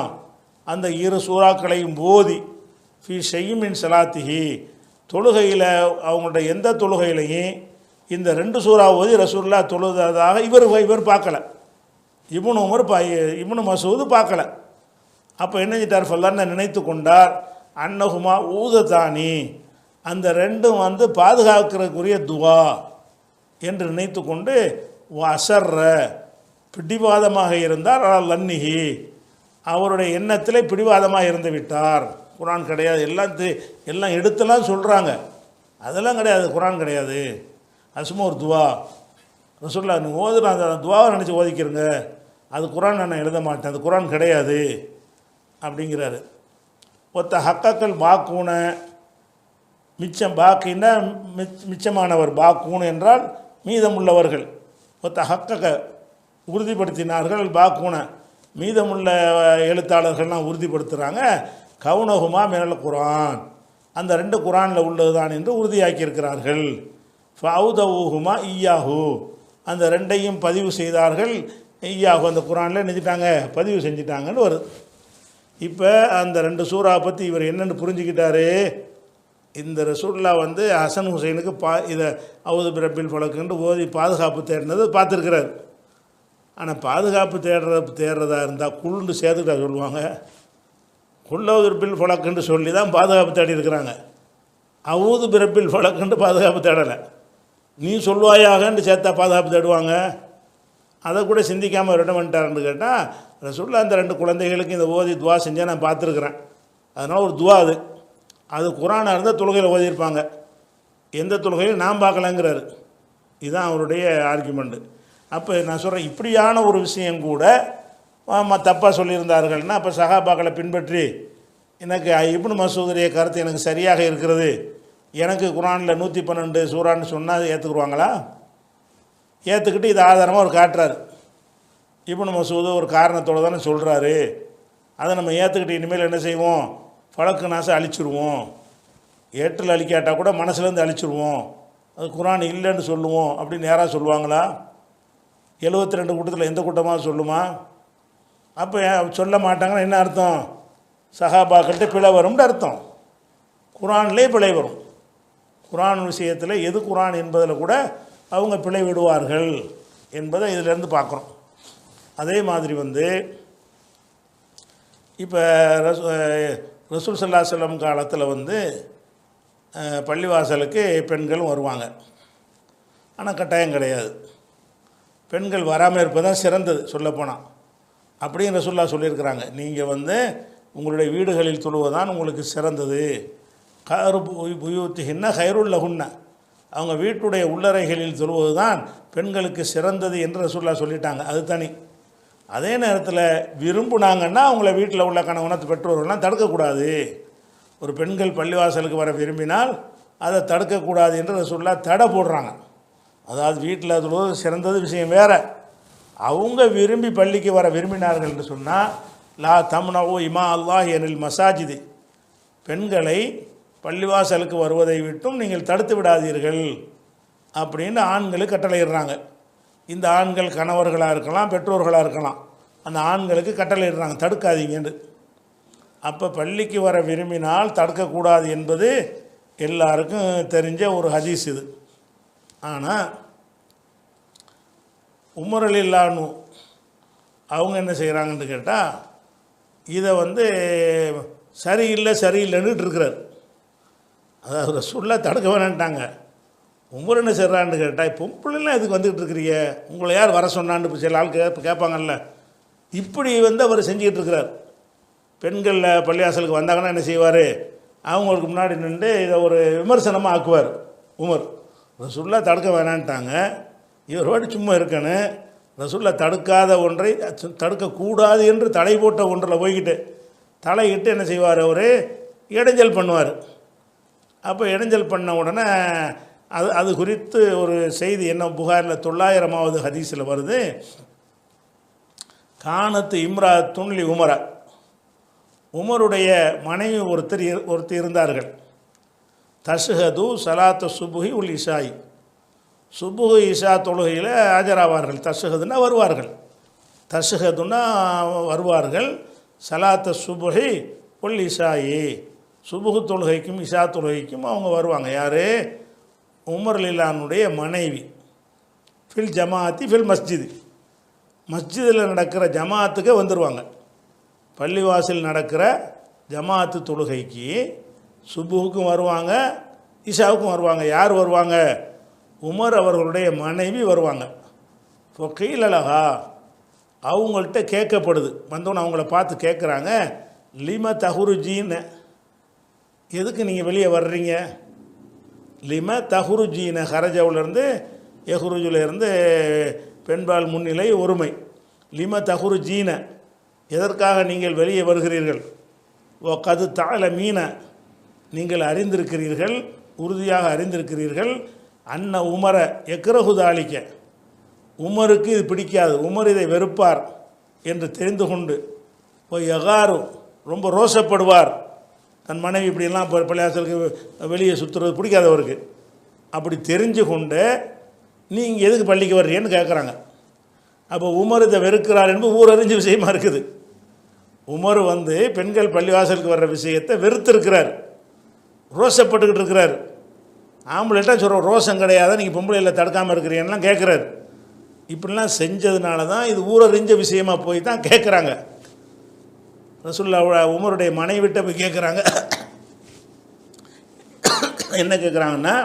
அந்த 2 சூறாக்களையும் போதி, ஃபி ஷைமின் சலாத்திஹி, தொழுகையில் அவங்களுடைய எந்த தொழுகையிலையும் இந்த 2 சூறா ஓதி ரசூலுல்லாஹ் தொழுதாக இவர் பார்க்கல, இப்னு மசூது பார்க்கல. அப்போ என்ன செஞ்சிட்டார்? ஃபல்லான்னு நினைத்து கொண்டார். அன்னஹுமா ஊதத்தானி, அந்த 2ம் வந்து பாதுகாக்கிறதுக்குரிய துவா என்று நினைத்து கொண்டு அசர்ற, பிடிவாதமாக இருந்தார். லன்னிஹி, அவருடைய எண்ணத்தில் பிடிவாதமாக இருந்து விட்டார். குர்ஆன் கிடையாது, எல்லாம் எடுத்தெல்லாம் சொல்கிறாங்க, அதெல்லாம் கிடையாது, குர்ஆன் கிடையாது, அது சும்மா ஒரு துவா. ரசூலுல்லாஹ் நீங்கள் ஓதுனா அந்த துவாவை நினச்சி ஓதிக்கிறங்க, அது குர்ஆன் நான் எழுத மாட்டேன், அது குர்ஆன் கிடையாது அப்படிங்கிறாரு. ஒத்த ஹக்கக்கல் பாக்கூன, மிச்சம் பாக்கின்னா மிச்சமானவர், பாக்கூன் என்றால் மீதமுள்ளவர்கள். ஒத்த ஹக்கக்க உறுதிப்படுத்தினார்கள், பாக்கூன மீதமுள்ள எழுத்தாளர்கள்லாம் உறுதிப்படுத்துகிறாங்க. கவுனகுமா மினல் குர்ஆன், அந்த 2 குர்ஆனில் உள்ளது தான் என்று உறுதியாக்கியிருக்கிறார்கள். ஃபவுதவுஹுமா ஈயாஹு, அந்த 2ஐயும் பதிவு செய்தார்கள். ஈயாஹு, அந்த குர்ஆனில் நினைச்சிட்டாங்க, பதிவு செஞ்சிட்டாங்கன்னு வருது. இப்போ அந்த 2 சூறா பற்றி இவர் என்னென்னு புரிஞ்சுக்கிட்டாரு? இந்த ரசூலுல்லாஹ் வந்து ஹசன் ஹுசைனுக்கு இதை அவுது பிரபில் ஃபலக்குன்னு ஓதி பாதுகாப்பு தேடினது பார்த்துருக்கிறார். ஆனால் பாதுகாப்பு தேடுறதா இருந்தால் குள்ளுண்டு சேர்த்துக்கிட்டா சொல்லுவாங்க. குல்லவுது பிரபில் ஃபலக்குன்னு சொல்லி தான் பாதுகாப்பு தேடி இருக்கிறாங்க. அவுது பிரபில் ஃபலக்குன்னு பாதுகாப்பு தேடலை, நீ சொல்வாயாகன்னு சேர்த்தா பாதுகாப்பு தேடுவாங்க. அதை கூட சிந்திக்காமல் அவர் என்ன பண்ணிட்டாருன்னு கேட்டால், ரசூலுல்லாஹ் அந்த 2 குழந்தைகளுக்கு இந்த ஓதி துவா செஞ்சால் நான் பார்த்துருக்குறேன், அதனால் ஒரு துவா அது குர்ஆனாக இருந்தால் தொழுகையில் ஓதியிருப்பாங்க, எந்த தொழுகையில் நான் பார்க்கலங்கிறாரு. இதுதான் அவருடைய ஆர்குமெண்ட்டு. அப்போ நான் சொல்கிறேன், இப்படியான ஒரு விஷயம் கூட தப்பாக சொல்லியிருந்தார்கள்னா, அப்போ சஹாபாக்களை பின்பற்றி எனக்கு இப்னு மசூதுடைய கருத்து எனக்கு சரியாக இருக்கிறது, எனக்கு குர்ஆனில் 112 சூறான்னு சொன்னால் ஏற்றுக்குருவாங்களா? ஏற்றுக்கிட்டு இது ஆதாரமாக அவர் காட்டுறாரு. இப்னு மசூது ஒரு காரணத்தோடு தானே சொல்கிறாரு, அதை நம்ம ஏற்றுக்கிட்டு இனிமேல் என்ன செய்வோம்? ஃபலக்கு நாசை அழிச்சிருவோம், ஏற்றில் அழிக்காட்டால் கூட மனசுலேருந்து அழிச்சிருவோம், அது குர்ஆன் இல்லைன்னு சொல்லுவோம் அப்படின்னு நேராக சொல்லுவாங்களா? 72 கூட்டத்தில் எந்த கூட்டமாக சொல்லுமா? அப்போ சொல்ல மாட்டாங்கன்னா என்ன அர்த்தம்? சஹாபாக்கள்கிட்ட பிழை வரும்னு அர்த்தம். குர்ஆன்லே பிழை வரும். குர்ஆன் விஷயத்தில் எது குர்ஆன் என்பதில் கூட அவங்க பிழை விடுவார்கள் என்பதை இதிலேருந்து பார்க்குறோம். அதே மாதிரி இப்போ ரசூல் ஸல்லல்லாஹு அலைஹி வஸல்லம் காலத்தில் பள்ளிவாசலுக்கு பெண்களும் வருவாங்க. ஆனால் கட்டாயம் கிடையாது. பெண்கள் வராமல் இருப்பதான் சிறந்தது சொல்லப்போனால். அப்படியும் ரசூலுல்லாஹ் சொல்லியிருக்கிறாங்க. நீங்கள் உங்களுடைய வீடுகளில் தொழுவதான் உங்களுக்கு சிறந்தது. கரு புயூத்திஹின்ன ஹைருல் லஹுன்ன, அவங்க வீட்டுடைய உள்ளறைகளில் தொழுவது தான் பெண்களுக்கு சிறந்தது என்று ரசூலுல்லாஹ் சொல்லிட்டாங்க. அது தனி. அதே நேரத்தில் விரும்புனாங்கன்னா அவங்கள வீட்டில் உள்ள கணவனத்து பெற்றோர்கள்லாம் தடுக்கக்கூடாது. ஒரு பெண்கள் பள்ளிவாசலுக்கு வர விரும்பினால் அதை தடுக்கக்கூடாது என்று ரசூலுல்லாஹ் தடை போடுறாங்க. அதாவது வீட்டில் தொழுவது சிறந்தது விஷயம் வேறு. அவங்க விரும்பி பள்ளிக்கு வர விரும்பினார்கள் என்று சொன்னால் லா தம்னவு இமா அல்லாஹ் எனில் மசாஜிது, பெண்களை பள்ளிவாசலுக்கு வருவதை விட்டும் நீங்கள் தடுத்து விடாதீர்கள் அப்படின்னு ஆண்களுக்கு கட்டளையிடுறாங்க. இந்த ஆண்கள் கணவர்களாக இருக்கலாம், பெற்றோர்களாக இருக்கலாம். அந்த ஆண்களுக்கு கட்டளையிடுறாங்க தடுக்காதீங்கன்னு. அப்போ பள்ளிக்கு வர விரும்பினால் தடுக்கக்கூடாது என்பது எல்லாருக்கும் தெரிஞ்ச ஒரு ஹதீஸ் இது. ஆனால் உமர் ரலியல்லாஹு அன்ஹு அவங்க என்ன செய்கிறாங்கன்னு கேட்டால் இதை சரியில்லைன்னு இருக்கிறார். அதாவது ரசூலுல்லாஹ் தடுக்க வேணான்ட்டாங்க. உமர் என்ன செய்கிறான்னு கேட்டால் பொம்பளைலாம் இதுக்கு வந்துக்கிட்டு இருக்கிறீங்க, உங்களை யார் வர சொன்னான்னு இப்போ சில ஆள் கேட்பாங்கல்ல, இப்படி அவர் செஞ்சுக்கிட்டு இருக்கிறார். பெண்கள் பள்ளிவாசலுக்கு வந்தாங்கன்னா என்ன செய்வார், அவங்களுக்கு முன்னாடி நின்று இதை ஒரு விமர்சனமாக ஆக்குவார் உமர். ரசூலுல்லாஹ் தடுக்க வேணான்ட்டாங்க, இவர் வாட்டி சும்மா இருக்கணும். ரசூலுல்லாஹ் தடுக்காத ஒன்றை தடுக்கக்கூடாது என்று தடை போட்ட ஒன்றில் போய்கிட்டு தலையிட்டு என்ன செய்வார், அவர் இடைஞ்சல் பண்ணுவார். அப்போ இடைஞ்சல் பண்ண உடனே அது குறித்து ஒரு செய்தி என்ன புகாரில் 900வது ஹதீஸில் வருது. கானத்து இம்ராத்துன் லி உமர, உமருடைய மனைவி ஒருத்தர் இருந்தார்கள். தஷ்ஹது சலாத்த சுபுஹி உல் இஷாயி, சுபுஹு இஷா தொழுகையில் ஆஜராவார்கள். தஷ்ஹதுன்னா வருவார்கள், தஷ்ஹதுன்னா வருவார்கள். சலாத்த சுபுஹி உல் இஷாயி, சுபுஹு தொழுகைக்கும் இஷா தொழுகைக்கும் அவங்க வருவாங்க. யார்? உமர் ரலியல்லாஹுடைய மனைவி. ஃபில் ஜமாஅத்தி ஃபில் மஸ்ஜிது, மஸ்ஜிதில் நடக்கிற ஜமாஅத்துக்கு வந்துடுவாங்க. பள்ளிவாசல் நடக்கிற ஜமாஅத்து தொழுகைக்கு சுபுஹுக்கும் வருவாங்க, இஷாவுக்கும் வருவாங்க. யார் வருவாங்க? உமர் அவர்களுடைய மனைவி வருவாங்க. ஃபகீல் அலஹா, அவங்கள்ட்ட கேட்கப்படுது. வந்தோன்னு அவங்கள பார்த்து கேட்குறாங்க, லிம தஹுருஜீன, எதுக்கு நீங்கள் வெளியே வர்றீங்க? லிம தஹுருஜீன, ஹரஜவுலேருந்து எஹுருஜுலேருந்து பெண்பால் முன்னிலை ஒருமை. லிம தஹுருஜீன, எதற்காக நீங்கள் வெளியே வருகிறீர்கள்? ஓ கது தால மீன, நீங்கள் அறிந்திருக்கிறீர்கள், உறுதியாக அறிந்திருக்கிறீர்கள். அன்ன உமர எக்ரஹுதாலிக்க, உமருக்கு இது பிடிக்காது, உமர் இதை வெறுப்பார் என்று தெரிந்து கொண்டு, ஓ யகாரு, ரொம்ப ரோஷப்படுவார். தன் மனைவி இப்படியெல்லாம் பள்ளிவாசலுக்கு வெளியே சுற்றுறது பிடிக்காதவருக்கு. அப்படி தெரிஞ்சு கொண்டு நீங்கள் எதுக்கு பள்ளிக்கு வர்றீங்கன்னு கேட்குறாங்க. அப்போ உமர் இதை வெறுக்கிறார் என்பது ஊரறிஞ்ச விஷயமா இருக்குது. உமர் பெண்கள் பள்ளிவாசலுக்கு வர்ற விஷயத்தை வெறுத்திருக்கிறார், ரோஷப்பட்டுக்கிட்டு இருக்கிறார். ஆம்பளைட்டா சொல்கிற ரோஷம் கிடையாது, நீங்கள் பொம்பளையில் தடுக்காமல் இருக்கிறீங்கலாம் கேட்குறாரு. இப்படிலாம் செஞ்சதுனால தான் இது ஊரறிஞ்ச விஷயமா போய் தான் கேட்குறாங்க. ரசூலுல்லாஹ் உமருடைய மனைவிட்ட போய் கேட்குறாங்க. என்ன கேட்குறாங்கன்னா,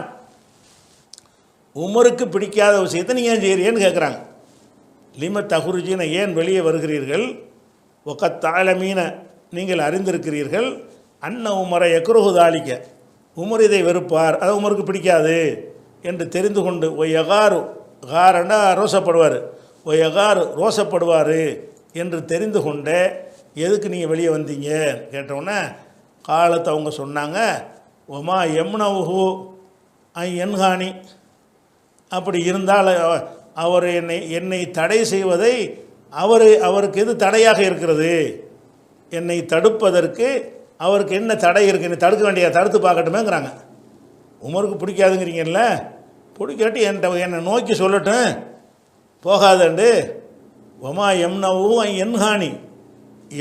உமருக்கு பிடிக்காத விஷயத்தை நீங்கள் ஏன் செய்கிறீங்கன்னு கேட்குறாங்க. லிம தஹுருஜீன, ஏன் வெளியே வருகிறீர்கள்? ஒக்கத் தாலமீன, நீங்கள் அறிந்திருக்கிறீர்கள். அன்ன உமரை எக்ருஹுதாலிக்க, உமர் இதை வெறுப்பார், அது உமருக்கு பிடிக்காது என்று தெரிந்து கொண்டு, ஒய்யகாரு, காரண்டா ரோசப்படுவார், ஒய்யகாரு ரோசப்படுவார் என்று தெரிந்து கொண்டு எதுக்கு நீங்கள் வெளியே வந்தீங்க கேட்டவுடனே காலத்தை அவங்க சொன்னாங்க, ஒமா எம்னவுஹு என்ஹானி, அப்படி இருந்தால் அவர் என்னை தடை செய்வதை அவருக்கு எது தடையாக இருக்கிறது? என்னை தடுப்பதற்கு அவருக்கு என்ன தடை இருக்குது? என்னை தடுக்க வேண்டிய தடுத்து பார்க்கட்டுமேங்கிறாங்க. உமருக்கு பிடிக்காதுங்கிறீங்கல்ல, பிடிக்காட்டி என்னை நோக்கி சொல்லட்டும், போகாதண்டு. ஒமா எம்னவு என்ஹானி,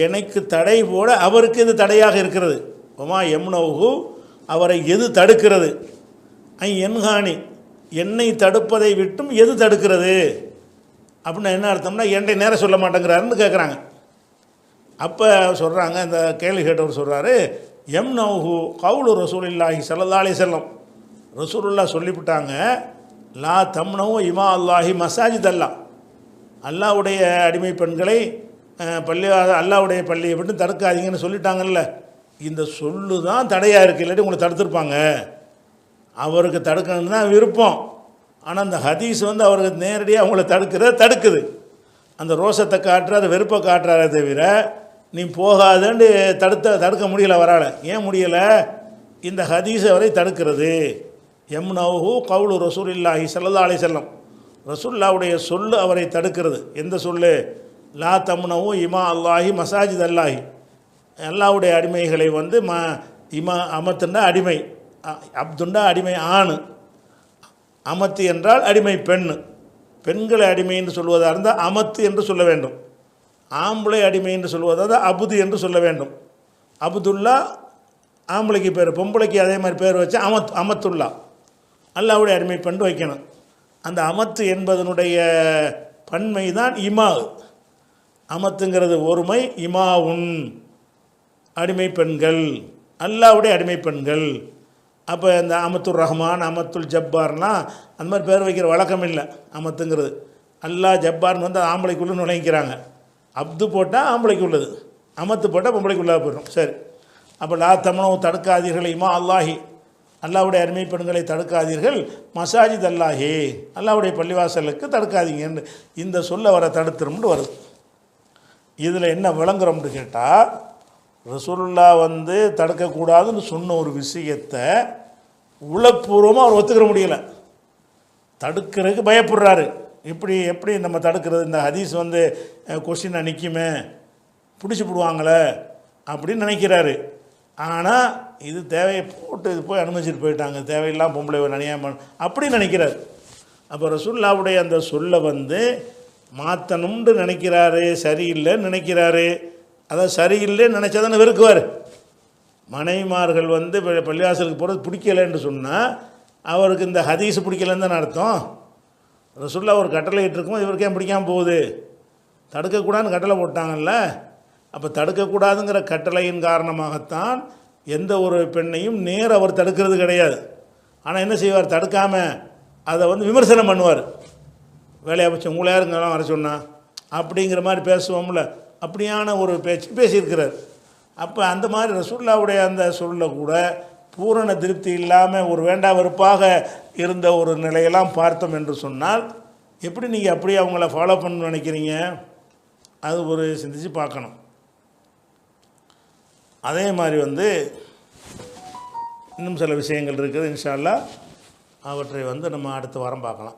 எனக்கு தடை போட அவருக்கு இது தடையாக இருக்கிறது. ஒமா எம்னவு அவரை எது தடுக்கிறது? என்ஹானி, என்னை தடுப்பதை விட்டும் எது தடுக்கிறது அப்படின்னு என்ன அர்த்தம்னா, என்னை நேரம் சொல்ல மாட்டேங்கிறாருன்னு கேட்குறாங்க. அப்போ சொல்கிறாங்க, இந்த கேள்வி கேட்டவர் சொல்கிறாரு, நௌஹு கவுலு ரசூலுல்லாஹி ஸல்லல்லாஹு அலைஹி வஸல்லம், ரசூலுல்லாஹ் சொல்லிவிட்டாங்க, லா தம்னவு இமா அல்லாஹி மசாஜித் அல்லாஹ், அல்லாஹ்வுடைய அடிமை பெண்களை பள்ளி அல்லாஹ்வுடைய பள்ளியை விட்டு தடுக்காதீங்கன்னு சொல்லிட்டாங்கல்ல. இந்த சொல்லு தான் தடையாக இருக்குது, இல்லாட்டி உங்களை தடுத்துருப்பாங்க. அவருக்கு தடுக்கணும்னு தான் விருப்பம், ஆனால் அந்த ஹதீஸ் வந்து அவருக்கு நேரடியாக அவங்கள தடுக்குது. அந்த ரோசத்தை காட்டுறாரு, வெறுப்பை காட்டுறாரே தவிர நீ போகாதேன்னு தடுக்க முடியலை அவரால். ஏன் முடியலை? இந்த ஹதீஸ் அவரை தடுக்கிறது. நௌஹு கவுலு ரசூலுல்லாஹி ஸல்லல்லாஹு அலைஹி வஸல்லம், ரசூலுல்லாஹ்வுடைய சொல்லு அவரை தடுக்கிறது. எந்த சொல்லு? லா தம்னவு இமா அல்லாஹி மசாஜித் அல்லாஹி, அல்லாஹ்வுடைய அடிமைகளை வந்து இமா அமத்துண்டா அடிமை, அப்துண்டா அடிமை ஆணு, அமத்து என்றால் அடிமை பெண்ணு. பெண்களை அடிமை என்று சொல்வதாக இருந்தால் அமத்து என்று சொல்ல வேண்டும். ஆம்பளை அடிமை என்று சொல்வதாக அபுது என்று சொல்ல வேண்டும். அபுதுல்லா ஆம்பளைக்கு பேர், பொம்பளைக்கு அதே மாதிரி பேர் வச்சு அமத்துல்லா, அல்லாஹ்வுடைய அடிமை பெண் வைக்கணும். அந்த அமத்து என்பதனுடைய பன்மை தான் இமா. அமத்துங்கிறது ஒருமை, இமாவுன் அடிமை பெண்கள், அல்லாஹ்வுடைய அடிமை பெண்கள். அப்போ இந்த அமத்துர் ரஹ்மான், அமத்துல் ஜப்பார்லாம் அந்த மாதிரி பேர் வைக்கிற வழக்கம் இல்லை. அமத்துங்கிறது அல்லாஹ், ஜப்பார்னு வந்து ஆம்பளைக்குள்ளே நுழைக்கிறாங்க. அப்து போட்டால் ஆம்பளைக்கு உள்ளது, அமத்து போட்டால் பொம்பளைக்கு உள்ளே போயிடும். சரி, அப்போ லா தம்னவு தடுக்காதீர்கள் இமா அல்லாஹி, அல்லாஹ்வுடைய அடிமை பெண்களை தடுக்காதீர்கள், மசாஜித் அல்லாஹி, அல்லாஹ்வுடைய பள்ளிவாசலுக்கு தடுக்காதீங்கன்னு இந்த சொல்ல வர தடுத்துரும்னு வருது. இதில் என்ன விளங்குறோம்னு கேட்டால், ரசூலுல்லாஹ் வந்து தடுக்கக்கூடாதுன்னு சொன்ன ஒரு விஷயத்தை உளப்பூர்வமாக அவர் ஒத்துக்கிற முடியலை, தடுக்கிறதுக்கு பயப்படுறாரு. எப்படி நம்ம தடுக்கிறது? இந்த ஹதீஸ் வந்து கொஸ்டினை நிற்குமே, பிடிச்சி போடுவாங்களே அப்படின்னு நினைக்கிறாரு. ஆனால் இது தேவையை போட்டு இது போய் அனுமதிச்சுட்டு போயிட்டாங்க, தேவையில்லாம் பொம்பளை நனியாமல் அப்படின்னு நினைக்கிறார். அப்போ ரசூலுல்லாஹ்வுடைய அந்த சொல்லை வந்து மாற்றணும்னு நினைக்கிறாரு, சரியில்லைன்னு நினைக்கிறாரு. அதான் சரியில்லைன்னு நினச்சா தானே வெறுக்குவார். மனைவிமார்கள் வந்து பள்ளிவாசலுக்கு போகிறது பிடிக்கலைன்னு சொன்னால் அவருக்கு இந்த ஹதீஸ் பிடிக்கலன்னு தானே அர்த்தம். ரசூலுல்லாஹ் ஒரு கட்டளை இட்டிருக்கும், இவருக்கு ஏன் பிடிக்காமல் போகுது? தடுக்கக்கூடாதுன்னு கட்டளை போட்டாங்கல்ல. அப்போ தடுக்கக்கூடாதுங்கிற கட்டளையின் காரணமாகத்தான் எந்த ஒரு பெண்ணையும் நேர் அவர் தடுக்கிறது கிடையாது. ஆனால் என்ன செய்வார்? தடுக்காமல் அதை வந்து விமர்சனம் பண்ணுவார். வேலையை வச்சு உங்களை யாருங்கெல்லாம் வர சொன்னா அப்படிங்கிற மாதிரி பேசுவோம்ல, அப்படியான ஒரு பேச்சு பேசியிருக்கிறார். அப்போ அந்த மாதிரி ரசூலுல்லாஹ்வுடைய அந்த சொல்ல கூட பூரண திருப்தி இல்லாமல் ஒரு வேண்டா வெறுப்பாக இருந்த ஒரு நிலையெல்லாம் பார்த்தோம் என்று சொன்னால், எப்படி நீங்கள் அப்படியே அவங்கள ஃபாலோ பண்ணணும்னு நினைக்கிறீங்க? அது ஒரு சிந்திச்சு பார்க்கணும். அதே மாதிரி வந்து இன்னும் சில விஷயங்கள் இருக்குது, இன்ஷா அல்லாஹ் அவற்றை வந்து நம்ம அடுத்த வாரம் பார்க்கலாம்.